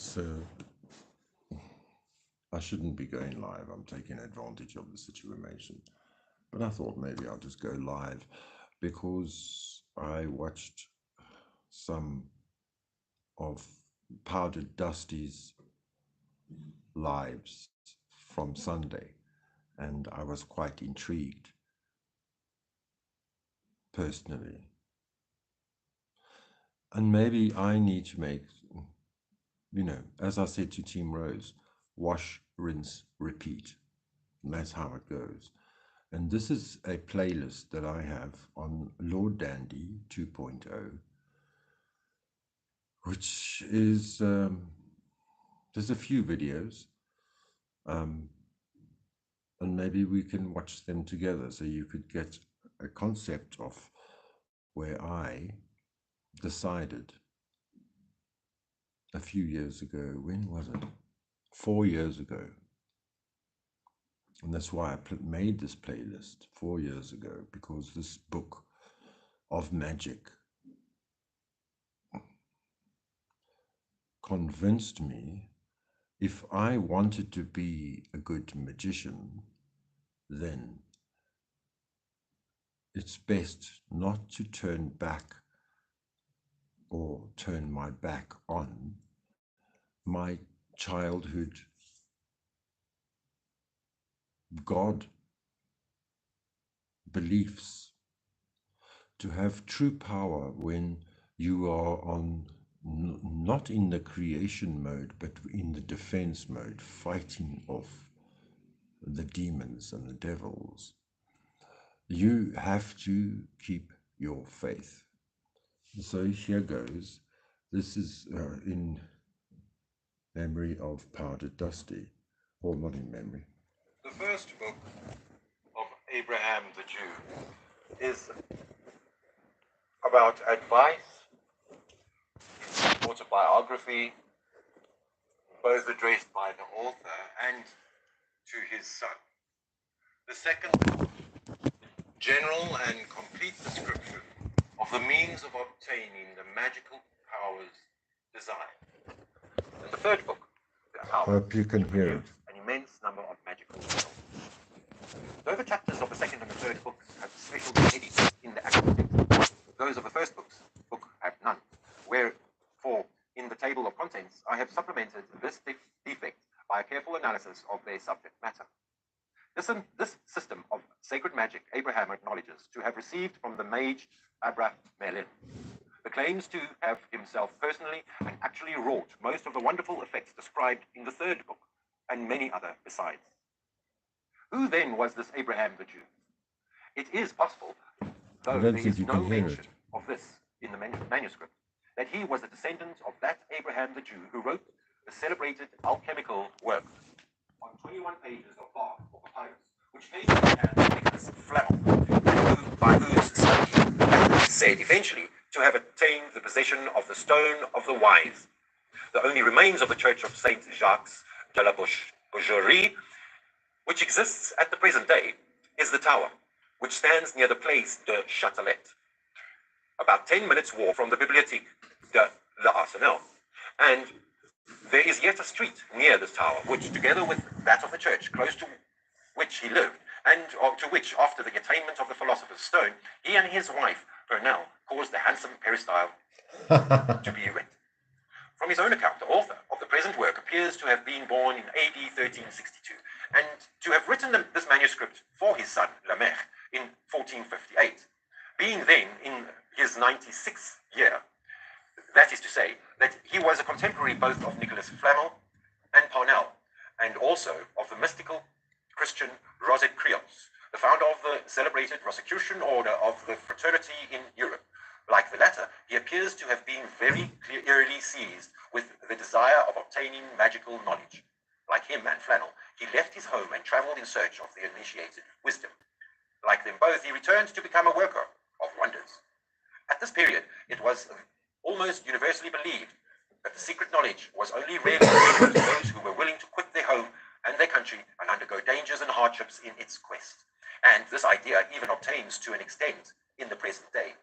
So I shouldn't be going live. I'm taking advantage of the situation. But I thought maybe I'll just go live because I watched some of Powdered Dusty's lives from Sunday, and I was quite intrigued personally. And maybe I need to make, as I said to Team Rose, wash, rinse, repeat. And that's how it goes. And this is a playlist that I have on Lord Dandy 2.0, which is, there's a few videos, and maybe we can watch them together so you could get a concept of where I decided a few years ago. When was it? 4 years ago. And that's why I made this playlist 4 years ago, because this book of magic convinced me if I wanted to be a good magician, then it's best not to turn back or turn my back on my childhood God beliefs, to have true power when you are on not in the creation mode, but in the defense mode, fighting off the demons and the devils. You have to keep your faith. So here goes. This is in memory of Powdered Dusty, or not in memory. The first book of Abraham the Jew is about advice, autobiography, both addressed by the author and to his son. The second book, general and complete description of the means of obtaining the magical powers desired. And the third book, I hope you can hear it. An immense number of magical spells. Though the chapters of the second and the third books have special headings in the actual text, those of the first book have none. Wherefore, in the table of contents, I have supplemented this defect by a careful analysis of their subject matter. This system of sacred magic Abraham acknowledges to have received from the mage Abra Melin, the claims to have himself personally and actually wrought most of the wonderful effects described in the third book, and many other besides. Who then was this Abraham the Jew? It is possible, though there is no mention of this in the manuscript, that he was a descendant of that Abraham the Jew who wrote the celebrated alchemical work on 21 pages of bark or papyrus, which came from the hands of Nicholas Flamel, by whose study he is said eventually to have attained the possession of the Stone of the Wise. The only remains of the church of Saint Jacques de la Boucherie, which exists at the present day, is the tower, which stands near the Place de Châtelet, about 10 minutes' walk from the Bibliothèque de l'Arsenal. And there is yet a street near this tower, which, together with that of the church close to which he lived, and to which, after the attainment of the Philosopher's Stone, he and his wife, Purnell, caused the handsome peristyle to be erected. From his own account, the author of the present work appears to have been born in AD 1362, and to have written this manuscript for his son, Lemaire, in 1458, being then in his 96th year. That is to say, that he was a contemporary both of Nicholas Flamel and Parnell, and also of the mystical Christian Rosicrucians, the founder of the celebrated Rosicrucian order of the fraternity in Europe. Like the latter, he appears to have been very clearly seized with the desire of obtaining magical knowledge. Like him and Flannel, he left his home and travelled in search of the initiated wisdom. Like them both, he returned to become a worker of wonders. At this period, it was almost universally believed that the secret knowledge was only rarely available to those who were willing to quit their home and their country and undergo dangers and hardships in its quest. And this idea even obtains to an extent in the present day.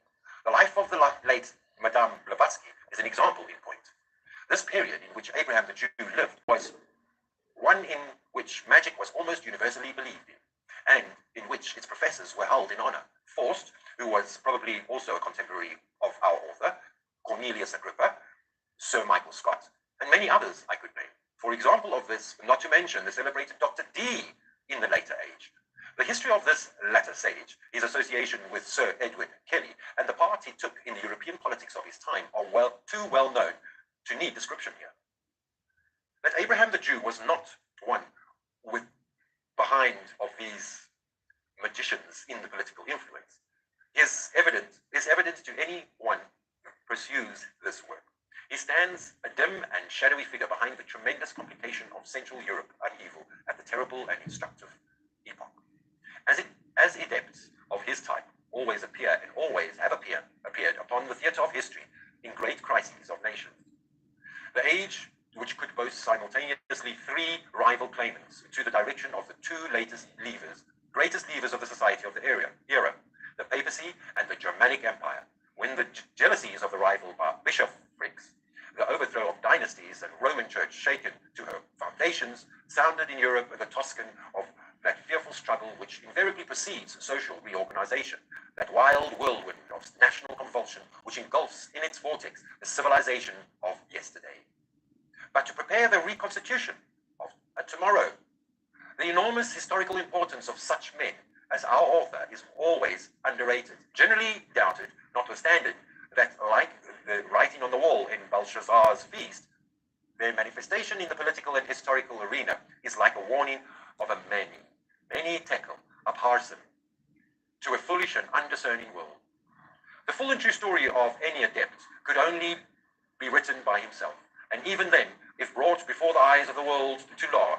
The life of the late Madame Blavatsky is an example in point. This period in which Abraham the Jew lived was one in which magic was almost universally believed in, and in which its professors were held in honor. Faust, who was probably also a contemporary of our author, Cornelius Agrippa, Sir Michael Scott, and many others I could name. For example of this, not to mention the celebrated Dr. Dee in the later age. The history of this latter sage, his association with Sir Edward Kelly, and the part he took in the European politics of his time are too well known to need description here. That Abraham the Jew was not one with behind of these magicians in the political influence is evident to anyone who pursues this work. He stands a dim and shadowy figure behind the tremendous complication of Central Europe upheaval at the terrible and instructive epoch. As adepts of his type always appear and always have appeared upon the theatre of history in great crises of nations. The age which could boast simultaneously three rival claimants to the direction of the two greatest levers of the society of the era, the papacy and the Germanic Empire, when the jealousies of the rival bishoprics, the overthrow of dynasties and Roman Church shaken to her foundations, sounded in Europe the Toscan of that fearful struggle which invariably precedes social reorganization, that wild whirlwind of national convulsion which engulfs in its vortex the civilization of yesterday. But to prepare the reconstitution of tomorrow, the enormous historical importance of such men as our author is always underrated, generally doubted, notwithstanding that, like the writing on the wall in Belshazzar's feast, their manifestation in the political and historical arena is like a warning of a many tackle, a parson, to a foolish and undiscerning world. The full and true story of any adept could only be written by himself, and even then, if brought before the eyes of the world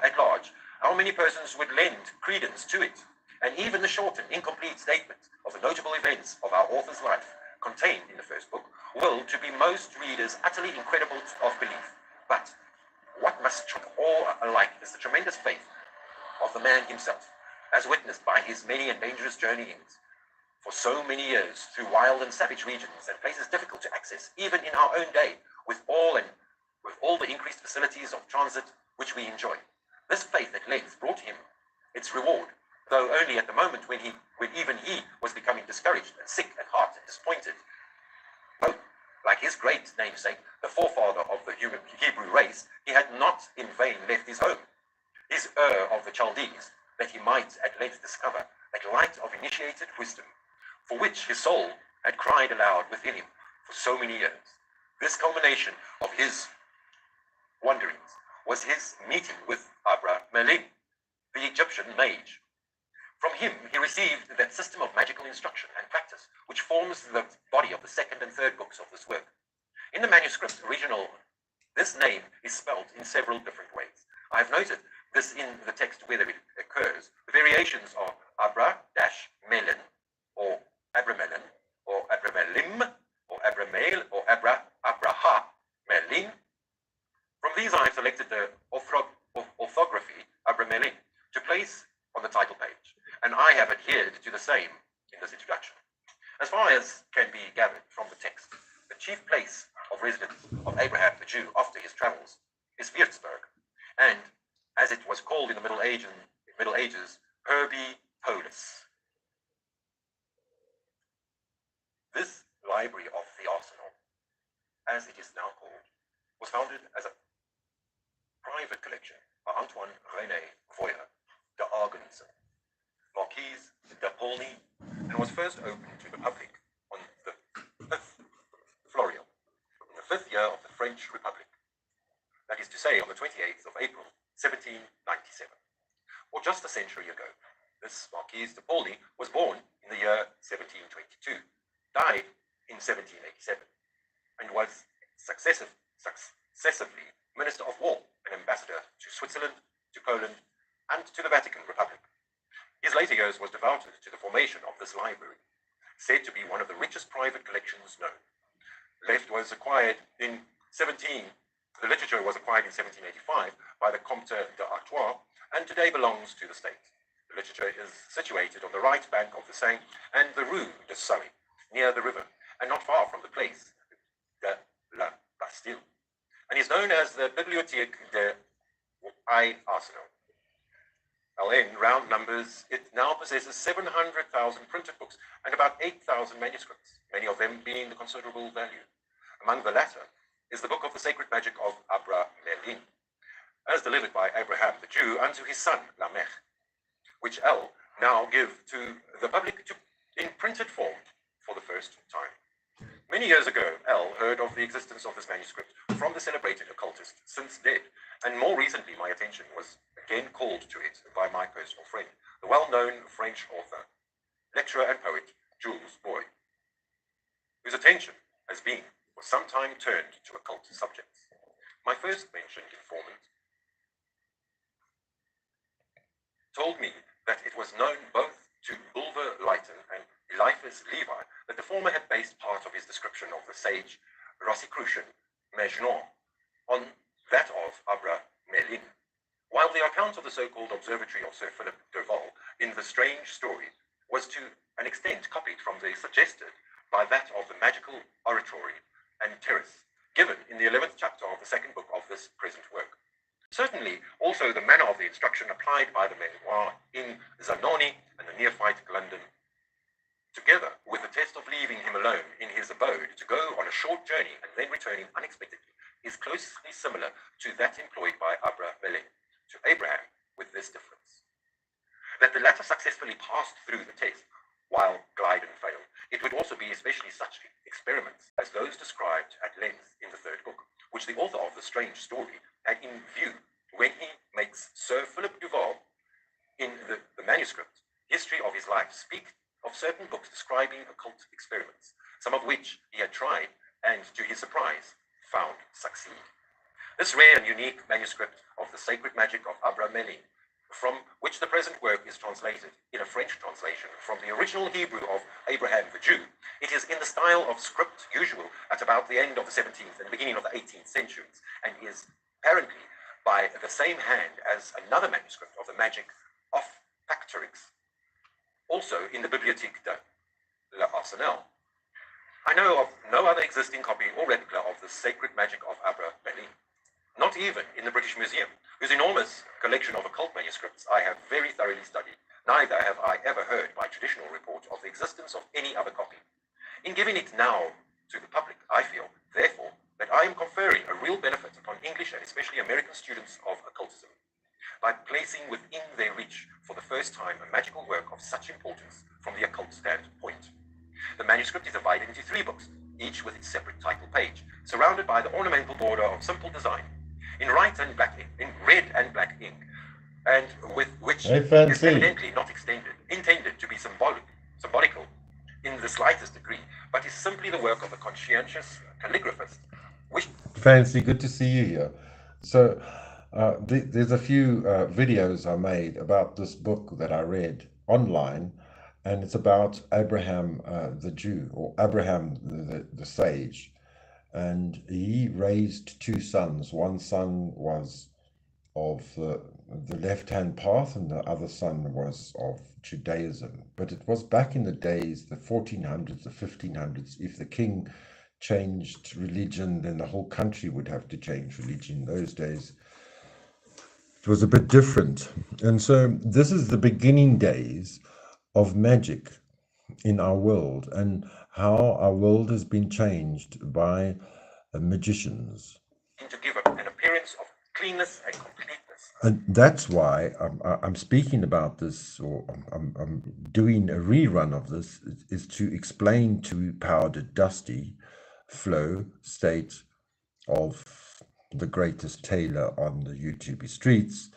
at large, how many persons would lend credence to it? And even the short and incomplete statement of the notable events of our author's life contained in the first book will, to be most readers, utterly incredible of belief. But what must shock all alike is the tremendous faith of the man himself, as witnessed by his many and dangerous journeyings for so many years through wild and savage regions and places difficult to access, even in our own day, with all the increased facilities of transit which we enjoy. This faith at length brought him its reward, though only at the moment when even he was becoming discouraged and sick at heart and disappointed. Oh, like his great namesake, the forefather of the Hebrew race, he had not in vain left his home, his of the Chaldees, that he might at length discover that light of initiated wisdom, for which his soul had cried aloud within him for so many years. This culmination of his wanderings was his meeting with Abra-Melin, the Egyptian mage. From him he received that system of magical instruction and practice which forms the body of the second and third books of this work. In the manuscript original, this name is spelled in several different ways. I have noted this in the text whether it occurs. The variations are Abra-Melin, or Abramelin, or Abramelim, or Abramael, or Abraha Melin. From these I have selected the orthography Abramelin to place on the title page, and I have adhered to the same in this introduction. As far as can be gathered from the text, the chief place of residence of Abraham the Jew after his travels is Würzburg, and as it was called in the Middle Ages, Herbi Polis. This library of the arsenal, as it is now called, was founded as a private collection by Antoine René Voyer de Argenson, Marquis de Paulny, and was first opened to the public on the 5th Florian, in the 5th year of the French Republic, that is to say on the 28th of April, 1797, or just a century ago. This Marquis de Paulny was born in the year 1722, died in 1787, and was successively Minister of War and Ambassador to Switzerland, to Poland, and to the Vatican Republic. His later years was devoted to the formation of this library, said to be one of the richest private collections known. The literature was acquired in 1785 by the Comte d'Artois, and today belongs to the state. The literature is situated on the right bank of the Seine and the Rue de Sully, near the river, and not far from the place de la Bastille. and is known as the Bibliothèque de Arsenal. In round numbers, it now possesses 700,000 printed books and about 8,000 manuscripts, many of them being of considerable value. Among the latter is the book of the sacred magic of Abra Melin, as delivered by Abraham the Jew unto his son Lamech, which El now give to the public in printed form for the first time. Many years ago, El heard of the existence of this manuscript from the celebrated occultist, since dead, and more recently my attention was again called to it by my personal friend, the well-known French author, lecturer and poet, Jules Boy, whose attention has been for some time turned to occult subjects. My first mentioned informant told me that it was known both to Bulwer Lytton and Eliphas Levi that the former had based part of his description of the sage Rosicrucian Maginot on that of Abra Melin, while the account of the so-called observatory of Sir Philip Duval in the strange story was to an extent copied from the suggested by that of the magical oratory and terrace given in the 11th chapter of the second book of this present work. Certainly, also the manner of the instruction applied by the memoir in Zanoni and the neophyte London, together with the test of leaving him alone in his abode to go on a short journey and then returning unexpectedly, is closely similar to that employed by Abra Melin to Abraham, with this difference, that the latter successfully passed through the test, while Glyden failed. It would also be especially such experiments as those described at length in the third book, which the author of the strange story had in view when he makes Sir Philip Duval, in the manuscript history of his life, speak of certain books describing occult experiments, some of which he had tried and, to his surprise, found succeed. This rare and unique manuscript of the sacred magic of Abra Melin, from which the present work is translated in a French translation from the original Hebrew of Abraham the Jew, it is in the style of script usual at about the end of the 17th and beginning of the 18th centuries, and is apparently by the same hand as another manuscript of the magic of Pactorix, also in the Bibliothèque de l'Arsenal. I know of no other existing copy or replica of the sacred magic of Abra Melin, not even in the British Museum, whose enormous collection of occult manuscripts I have very thoroughly studied. Neither have I ever heard by traditional report of the existence of any other copy. In giving it now to the public, I feel, therefore, that I am conferring a real benefit upon English and especially American students of occultism, by placing within their reach for the first time a magical work of such importance from the occult standpoint. The manuscript is divided into 3 books, each with its separate title page, surrounded by the ornamental border of simple design, in red and black ink, and with which is evidently not intended to be symbolical in the slightest degree, but is simply the work of a conscientious calligraphist. Fancy, good to see you here. So there's a few videos I made about this book that I read online, and it's about Abraham the Jew, or Abraham the sage, and he raised 2 sons. One son was of the left-hand path, and the other son was of Judaism. But it was back in the days, the 1400s, the 1500s. If the king changed religion, then the whole country would have to change religion. In those days, it was a bit different. And so this is the beginning days of magic in our world, and how our world has been changed by magicians. To give an appearance of cleanness and completeness. And that's why I'm speaking about this, or I'm doing a rerun of this, is to explain to Powdered Dusty, Flo State of the greatest tailor on the YouTube streets,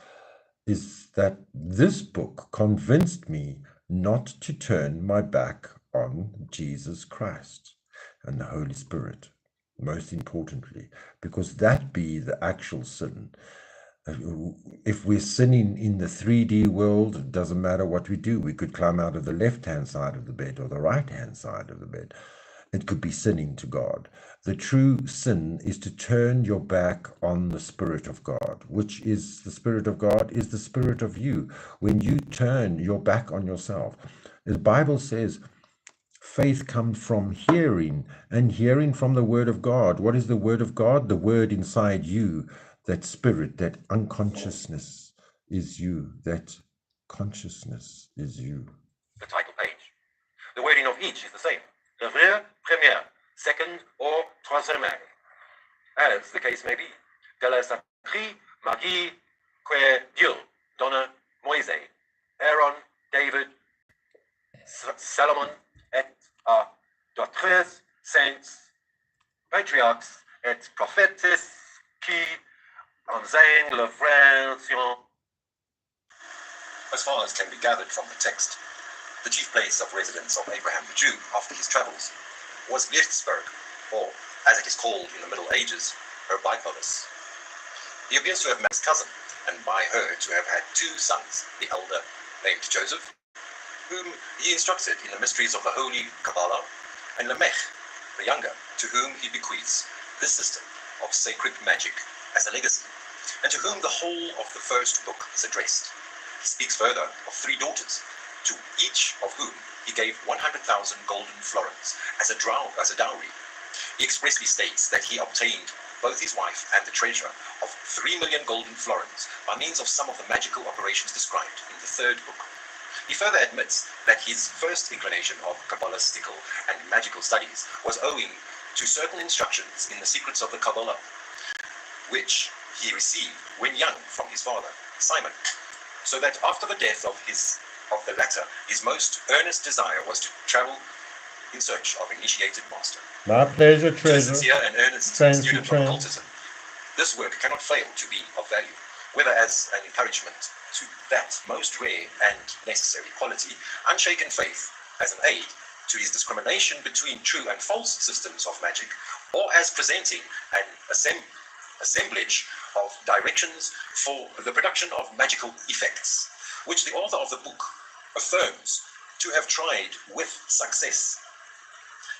is that this book convinced me not to turn my back on Jesus Christ and the Holy Spirit, most importantly, because that be the actual sin. If we're sinning in the 3D world, it doesn't matter what we do. We could climb out of the left-hand side of the bed or the right-hand side of the bed. It could be sinning to God. The true sin is to turn your back on the Spirit of God, which is the Spirit of God, is the Spirit of you. When you turn your back on yourself, the Bible says, Faith comes from hearing, and hearing from the word of God. What is the word of God? The word inside you, that spirit, that unconsciousness is you, that consciousness is you. The title page. The wording of each is the same. Premier, première, second, or troisième, as the case may be. De la Sapri, Magie, que Dieu, Donna, Moise, Aaron, David, Salomon, et à d'autres saints, patriarches et prophètes qui enseignent la frère. As far as can be gathered from the text, the chief place of residence of Abraham the Jew after his travels was Lichtenberg, or, as it is called in the Middle Ages, Herbipolis. He appears to have met his cousin, and by her to have had 2 sons, the elder, named Joseph, whom he instructed in the mysteries of the Holy Kabbalah, and Lamech, the younger, to whom he bequeaths this system of sacred magic as a legacy, and to whom the whole of the first book is addressed. He speaks further of 3 daughters, to each of whom he gave 100,000 golden florins as a dowry. He expressly states that he obtained both his wife and the treasure of 3 million golden florins by means of some of the magical operations described in the 3rd book. He further admits that his first inclination of Kabbalistical and magical studies was owing to certain instructions in the secrets of the Kabbalah, which he received when young from his father, Simon, so that after the death of the latter, his most earnest desire was to travel in search of initiated master. My pleasure, To a treasure. sincere and earnest Fancy student of trend. occultism, this work cannot fail to be of value, whether as an encouragement to that most rare and necessary quality, unshaken faith, as an aid to his discrimination between true and false systems of magic, or as presenting an assemblage of directions for the production of magical effects, which the author of the book affirms to have tried with success.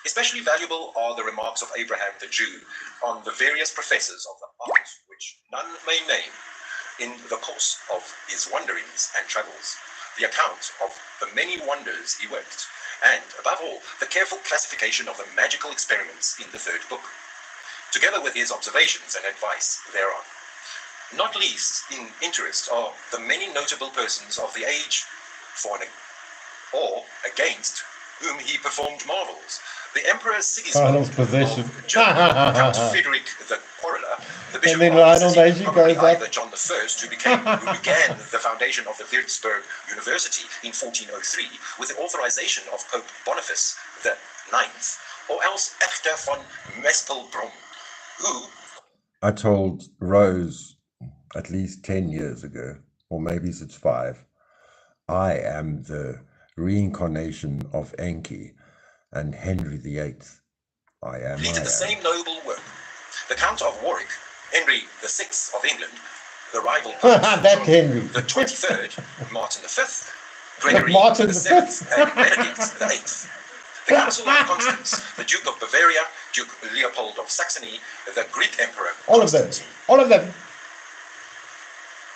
Especially valuable are the remarks of Abraham the Jew on the various professors of the art, which none may name, in the course of his wanderings and travels, the account of the many wonders he worked, and, above all, the careful classification of the magical experiments in the 3rd book, together with his observations and advice thereon. Not least in interest are the many notable persons of the age for or against whom he performed marvels. The Emperor Carnal Sigismund possession. of Germany, Count Frederick the Quarreler, the Bishop then of Lionel the city, Messi probably goes up. either John I, who began the foundation of the Würzburg University in 1403 with the authorization of Pope Boniface the IX, or else Echter von Mespelbrom, who, I told Rose at least 10 years ago, or maybe it's 5, I am the reincarnation of Enki and Henry VIII. I am. completed the same noble work. The Count of Warwick, Henry VI of England, the rival Pope, That Henry. the 23rd, Martin V, Gregory Martin the the 7th, and Benedict the 8th. The Council of Constance, the Duke of Bavaria, Duke Leopold of Saxony, the Greek Emperor All of them. Constantine, All of them.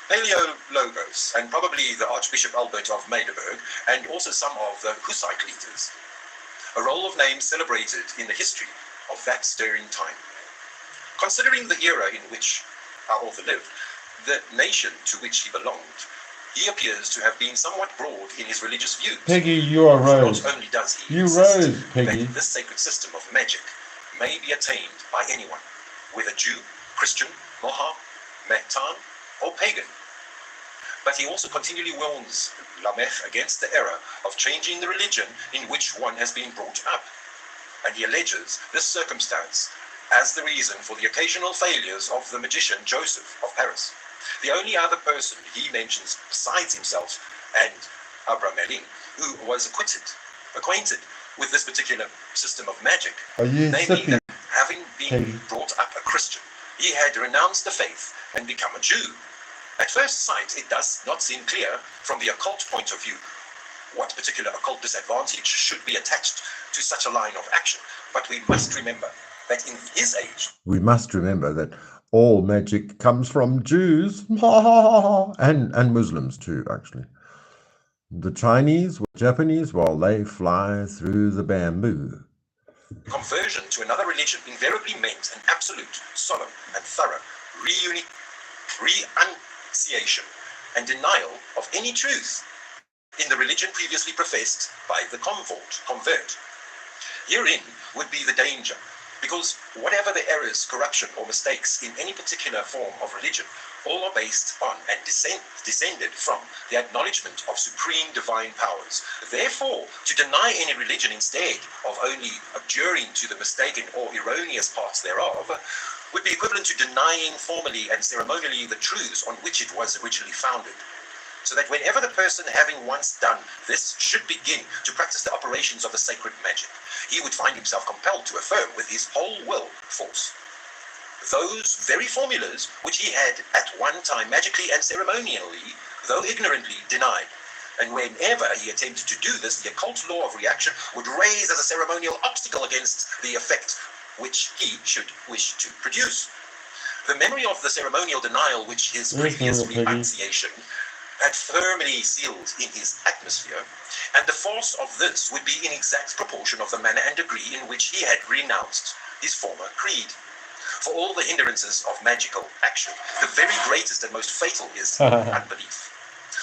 Paleologos, and probably the Archbishop Albert of Magdeburg, and also some of the Hussite leaders. A roll of names celebrated in the history of that stirring time. Considering the era in which our author lived, the nation to which he belonged, he appears to have been somewhat broad in his religious views. Peggy, you are For Rose. not only does he You insist rose, Peggy. that this sacred system of magic may be attained by anyone, whether Jew, Christian, Moha, Metan, or pagan. But he also continually warns Lamech against the error of changing the religion in which one has been brought up. And he alleges this circumstance as the reason for the occasional failures of the magician Joseph of Paris. The only other person he mentions besides himself and Abraham Elin who was acquainted with this particular system of magic, Are you namely sippy? that having been Peggy? brought up a Christian, he had renounced the faith and become a Jew. At first sight, it does not seem clear from the occult point of view what particular occult disadvantage should be attached to such a line of action, but we must remember that in his age, We must remember that all magic comes from Jews and Muslims too, actually. The Chinese or Japanese, while they fly through the bamboo. Conversion to another religion invariably meant an absolute, solemn, and thorough renunciation and denial of any truth in the religion previously professed by the convert. Herein would be the danger, because whatever the errors, corruption, or mistakes in any particular form of religion, all are based on and descended from the acknowledgement of supreme divine powers. Therefore, to deny any religion instead of only abjuring to the mistaken or erroneous parts thereof would be equivalent to denying formally and ceremonially the truths on which it was originally founded. So that whenever the person, having once done this, should begin to practice the operations of the sacred magic, he would find himself compelled to affirm with his whole will force those very formulas which he had at one time magically and ceremonially, though ignorantly, denied. And whenever he attempted to do this, the occult law of reaction would raise as a ceremonial obstacle against the effect which he should wish to produce. The memory of the ceremonial denial which his previous renunciation had firmly sealed in his atmosphere, and the force of this would be in exact proportion of the manner and degree in which he had renounced his former creed. For all the hindrances of magical action, the very greatest and most fatal is unbelief.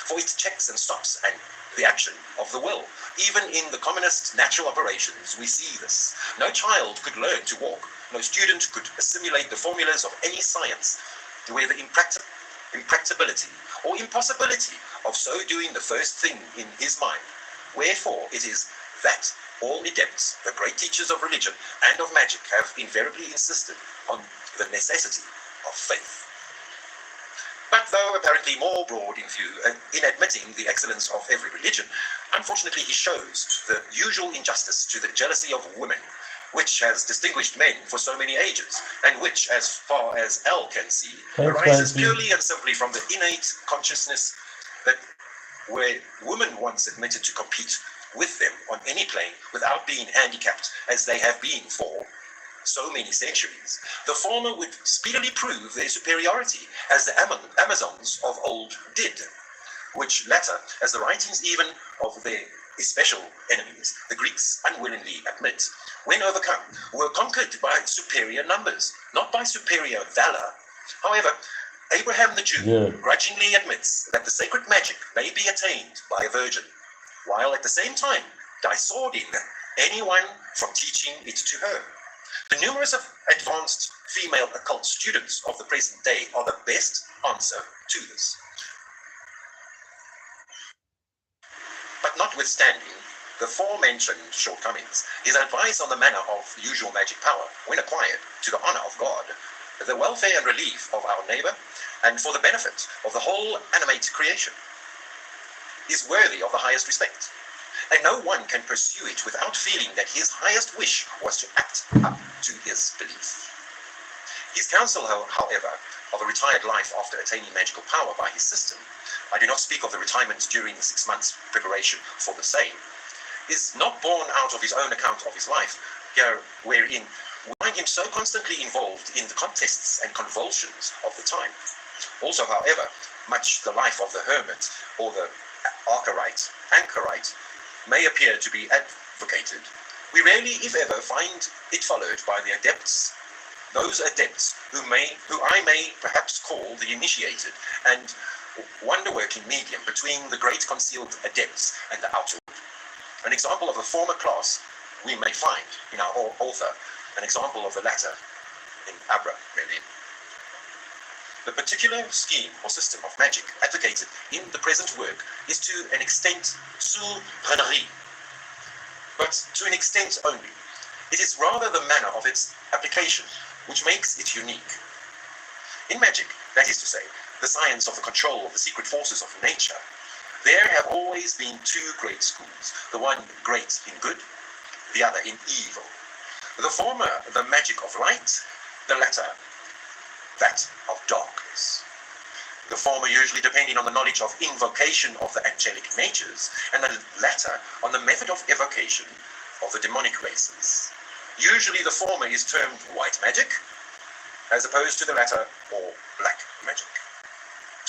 For it checks and stops and the action of the will. Even in the commonest natural operations, we see this. No child could learn to walk. No student could assimilate the formulas of any science, where the impracticability or impossibility of so doing the first thing in his mind. Wherefore it is that all adepts, the great teachers of religion and of magic, have invariably insisted on the necessity of faith. But though apparently more broad in view in admitting the excellence of every religion, unfortunately he shows the usual injustice to the jealousy of women, which has distinguished men for so many ages, and which, as far as L can see, arises purely and simply from the innate consciousness that where women once admitted to compete with them on any plane without being handicapped as they have been for so many centuries, the former would speedily prove their superiority as the Amazons of old did, which latter, as the writings even of their especial enemies, the Greeks, unwillingly admit, when overcome, were conquered by superior numbers, not by superior valor. However, Abraham the Jew grudgingly admits that the sacred magic may be attained by a virgin, while at the same time dissuading anyone from teaching it to her. The numerous advanced female occult students of the present day are the best answer to this. But notwithstanding the forementioned shortcomings, his advice on the manner of usual magic power, when acquired to the honor of God, the welfare and relief of our neighbor, and for the benefit of the whole animate creation, is worthy of the highest respect. And no one can pursue it without feeling that his highest wish was to act up to his belief. His counsel, however, of a retired life after attaining magical power by his system, I do not speak of the retirement during the 6 months' preparation for the same, is not born out of his own account of his life, here wherein we find him so constantly involved in the contests and convulsions of the time. Also, however, much the life of the hermit or the anchorite may appear to be advocated, we rarely, if ever, find it followed by the adepts, those adepts who I may perhaps call the initiated and wonder-working medium between the great concealed adepts and the outer world. An example of the former class we may find in our author, an example of the latter in Abraham. The particular scheme or system of magic advocated in the present work is to an extent surprennerie, but to an extent only. It is rather the manner of its application which makes it unique. In magic, that is to say, the science of the control of the secret forces of nature, there have always been two great schools, the one great in good, the other in evil. The former, the magic of light, the latter, that of darkness. The former usually depending on the knowledge of invocation of the angelic natures, and the latter on the method of evocation of the demonic races. Usually the former is termed white magic, as opposed to the latter, or black magic.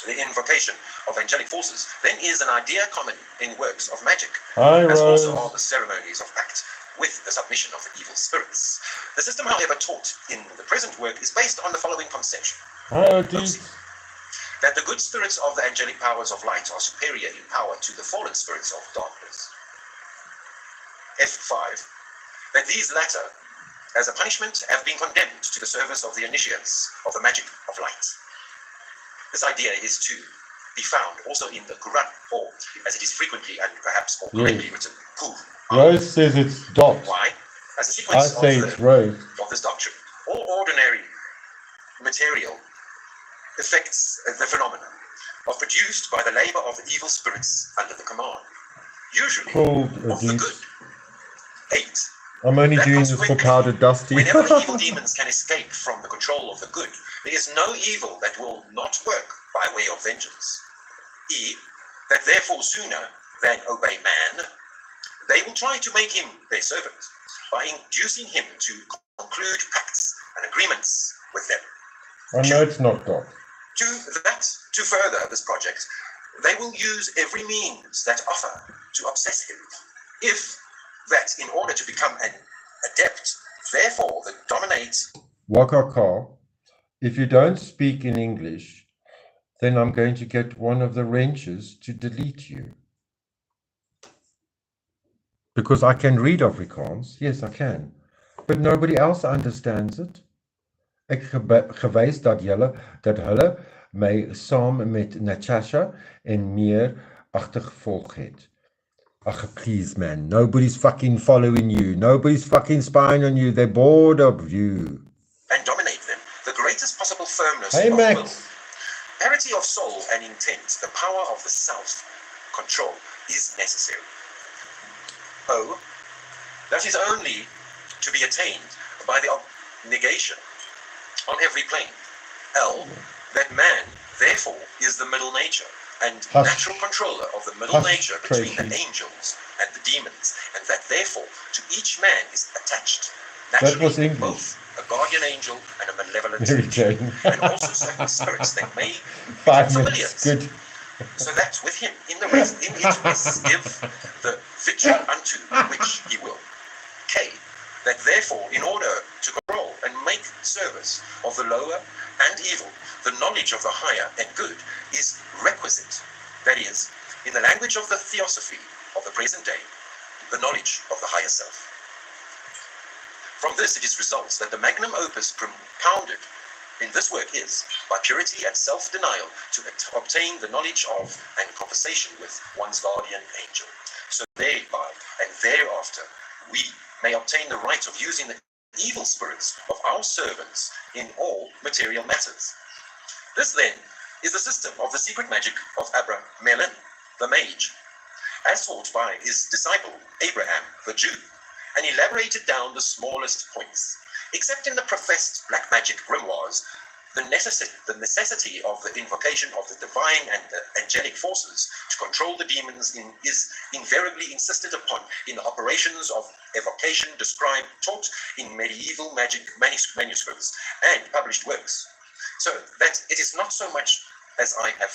the invocation of angelic forces, then is an idea common in works of magic, Hi, as also Rose. are the ceremonies of pact with the submission of the evil spirits. The system, however, taught in the present work is based on the following conception. Hi, Otis. That the good spirits of the angelic powers of light are superior in power to the fallen spirits of darkness. F5. That these latter, as a punishment, have been condemned to the service of the initiates of the magic of light. This idea is to be found also in the Quran, or as it is frequently and perhaps more correctly written, Qur. Rose says it's dot. Why? As a I sequence say it's Rose. of this doctrine, all ordinary material affects the phenomena of produced by the labor of the evil spirits under the command, usually Called of the good. 8. I'm only That doing this for consequently, Powdered Dusty. whenever the evil demons can escape from the control of the good, there is no evil that will not work by way of vengeance. E. That therefore sooner than obey man, they will try to make him their servant by inducing him to conclude pacts and agreements with them. I know it's not dot. To further this project, they will use every means that offer to obsess him, if that in order to become an adept, therefore that dominates. Wakaka, if you don't speak in English, then I'm going to get one of the wrenches to delete you. Because I can read Afrikaans, yes I can, but nobody else understands it. Ek gewys dat hulle my saam met Natasha en meer agtergevolg het. Ach, please man, nobody's fucking following you, nobody's fucking spying on you, they're bored of you. And dominate them, the greatest possible firmness Hey, of Max. will, parity of soul and intent, the power of the self-control is necessary. O, that is only to be attained by the negation on every plane. L, that man, therefore, is the middle nature and natural controller of the middle nature between the angels and the demons, and that therefore to each man is attached naturally both a guardian angel and a malevolent angel, and also certain spirits that may become familiar, so that with him in the rest in it is give the victory unto which he will. K, that therefore in order to control and make service of the lower and evil, the knowledge of the higher and good is requisite. That is, in the language of the theosophy of the present day, the knowledge of the higher self. From this it is results that the magnum opus propounded in this work is, by purity and self-denial, to obtain the knowledge of and conversation with one's guardian angel, so thereby and thereafter we may obtain the right of using the evil spirits of our servants in all material matters. This then is the system of the secret magic of Abramelin, the mage, as taught by his disciple Abraham, the Jew, and elaborated down the smallest points, except in the professed black magic grimoires. The necessity of the invocation of the divine and the angelic forces to control the demons is invariably insisted upon in the operations of evocation described, taught in medieval magic manuscripts and published works. So that it is not so much, as I have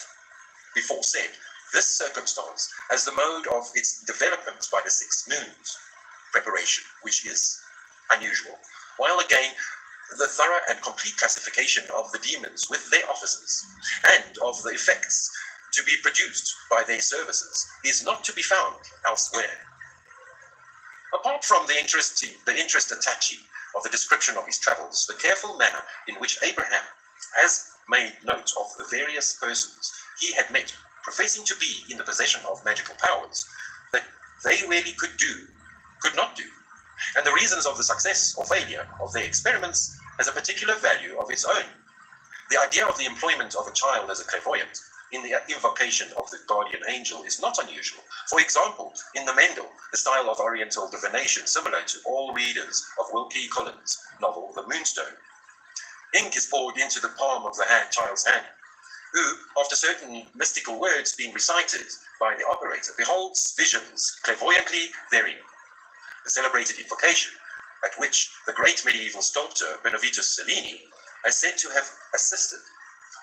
before said, this circumstance as the mode of its development by the 6 moons preparation, which is unusual, while again the thorough and complete classification of the demons with their offices and of the effects to be produced by their services is not to be found elsewhere. Apart from the interest attaching of the description of his travels, the careful manner in which Abraham has made note of the various persons he had met, professing to be in the possession of magical powers, that they really could not do, and the reasons of the success or failure of their experiments has a particular value of its own. The idea of the employment of a child as a clairvoyant in the invocation of the guardian angel is not unusual. For example, in the Mendel, the style of Oriental divination similar to all readers of Wilkie Collins' novel The Moonstone. Ink is poured into the palm of the child's hand, who, after certain mystical words being recited by the operator, beholds visions clairvoyantly therein. The celebrated invocation, at which the great medieval sculptor Benedetto Cellini is said to have assisted,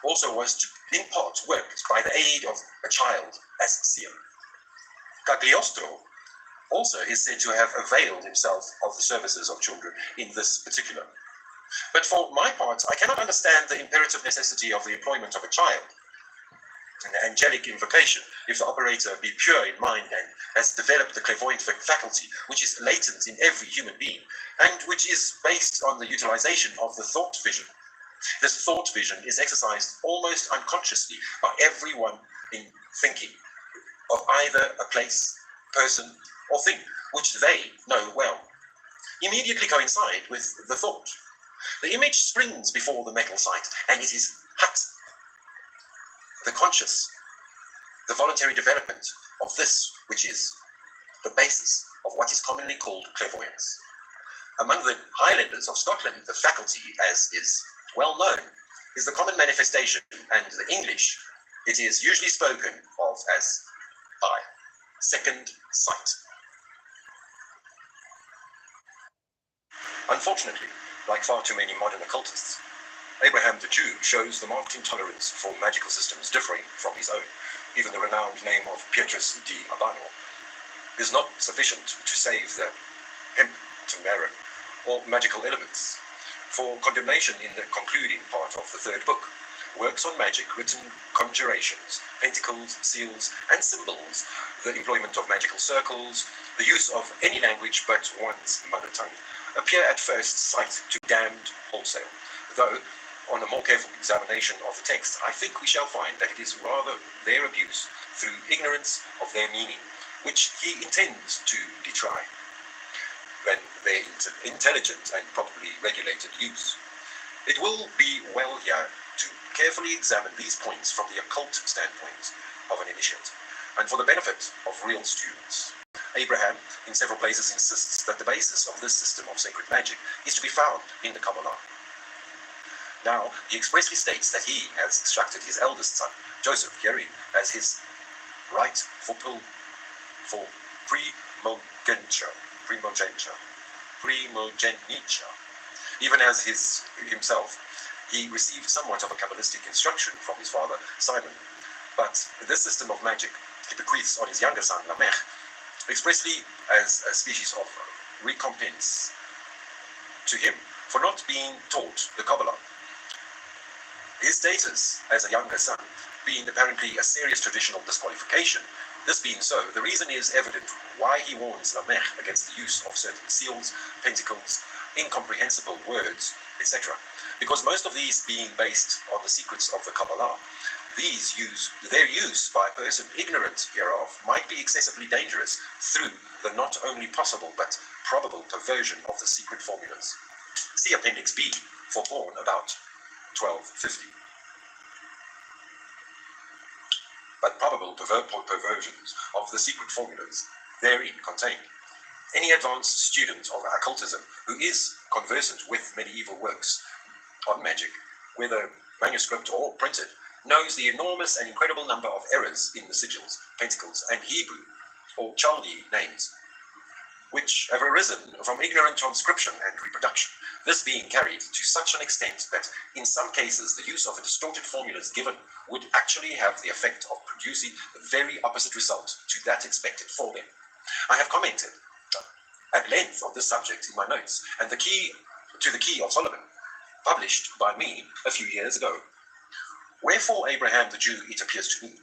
also was to, in part, work by the aid of a child as seer. Cagliostro also is said to have availed himself of the services of children in this particular. But for my part, I cannot understand the imperative necessity of the employment of a child, an angelic invocation, if the operator be pure in mind and has developed the clairvoyant faculty, which is latent in every human being, and which is based on the utilization of the thought vision. This thought vision is exercised almost unconsciously by everyone in thinking of either a place, person, or thing, which they know well, immediately coincide with the thought. The image springs before the mental sight, and it is hut, the conscious, the voluntary development of this, which is the basis of what is commonly called clairvoyance. Among the Highlanders of Scotland, the faculty, as is well known, is the common manifestation, and the English, it is usually spoken of as by second sight. Unfortunately, like far too many modern occultists, Abraham the Jew shows the marked intolerance for magical systems differing from his own. Even the renowned name of Petrus di Abano is not sufficient to save the hemp to marrow or magical elements. For condemnation in the concluding part of the third book, works on magic, written conjurations, pentacles, seals, and symbols, the employment of magical circles, the use of any language but one's mother tongue, appear at first sight to be damned wholesale, though on a more careful examination of the text, I think we shall find that it is rather their abuse through ignorance of their meaning, which he intends to detry, than their intelligent and properly regulated use. It will be well here to carefully examine these points from the occult standpoint of an initiate, and for the benefit of real students. Abraham, in several places, insists that the basis of this system of sacred magic is to be found in the Kabbalah. Now, he expressly states that he has instructed his eldest son, Joseph Yeri, as his right for primogeniture, even as himself. He received somewhat of a Kabbalistic instruction from his father, Simon, but this system of magic he bequeaths on his younger son, Lamech, expressly as a species of recompense to him for not being taught the Kabbalah. His status as a younger son being apparently a serious traditional disqualification. This being so, the reason is evident why he warns Lamech against the use of certain seals, pentacles, incomprehensible words, etc. Because most of these being based on the secrets of the Kabbalah, their use by a person ignorant hereof might be excessively dangerous through the not only possible but probable perversion of the secret formulas. See Appendix B for born about 1250. But probable perversions of the secret formulas therein contained. Any advanced student of occultism who is conversant with medieval works on magic, whether manuscript or printed, knows the enormous and incredible number of errors in the sigils, pentacles, and Hebrew or Chaldee names, which have arisen from ignorant transcription and reproduction, this being carried to such an extent that in some cases the use of the distorted formulas given would actually have the effect of producing the very opposite result to that expected for them. I have commented at length on this subject in my notes, and the key of Solomon, published by me a few years ago. Wherefore Abraham the Jew, it appears to me,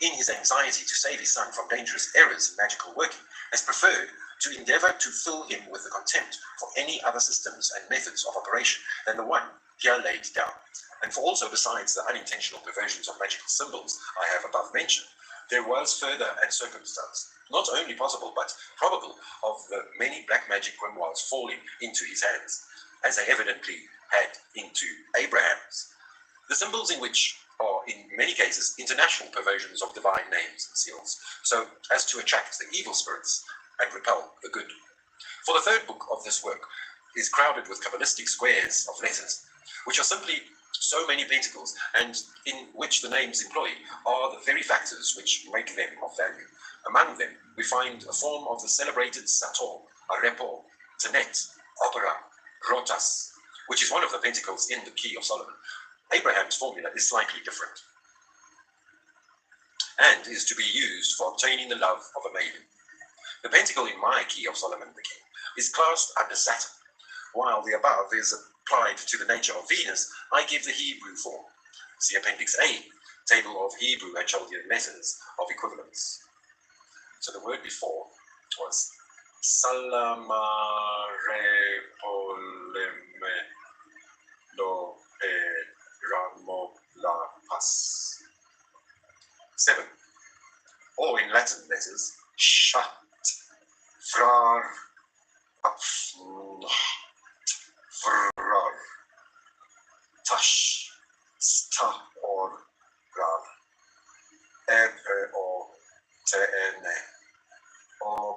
in his anxiety to save his son from dangerous errors in magical working, has preferred to endeavor to fill him with the contempt for any other systems and methods of operation than the one here laid down, and for also, besides the unintentional perversions of magical symbols I have above mentioned, there was further and circumstance, not only possible but probable, of the many black magic grimoires falling into his hands, as they evidently had into Abraham's. The symbols in which are in many cases international perversions of divine names and seals, so as to attract the evil spirits and repel the good. For the third book of this work is crowded with Kabbalistic squares of letters, which are simply so many pentacles, and in which the names employed are the very factors which make them of value. Among them, we find a form of the celebrated Sator, Arepo, Tenet, Opera, Rotas, which is one of the pentacles in the Key of Solomon, Abraham's formula is slightly different and is to be used for obtaining the love of a maiden. The pentacle in my key of Solomon the king is classed under Saturn. While the above is applied to the nature of Venus, I give the Hebrew form. See Appendix A, Table of Hebrew and Chaldean letters of equivalence. So the word before was Salamare poleme lo ramo la pas. 7. Or in Latin letters, Shat, Frar, Frar, Tash, Sta or Rar, Epe or Teene, Operatas.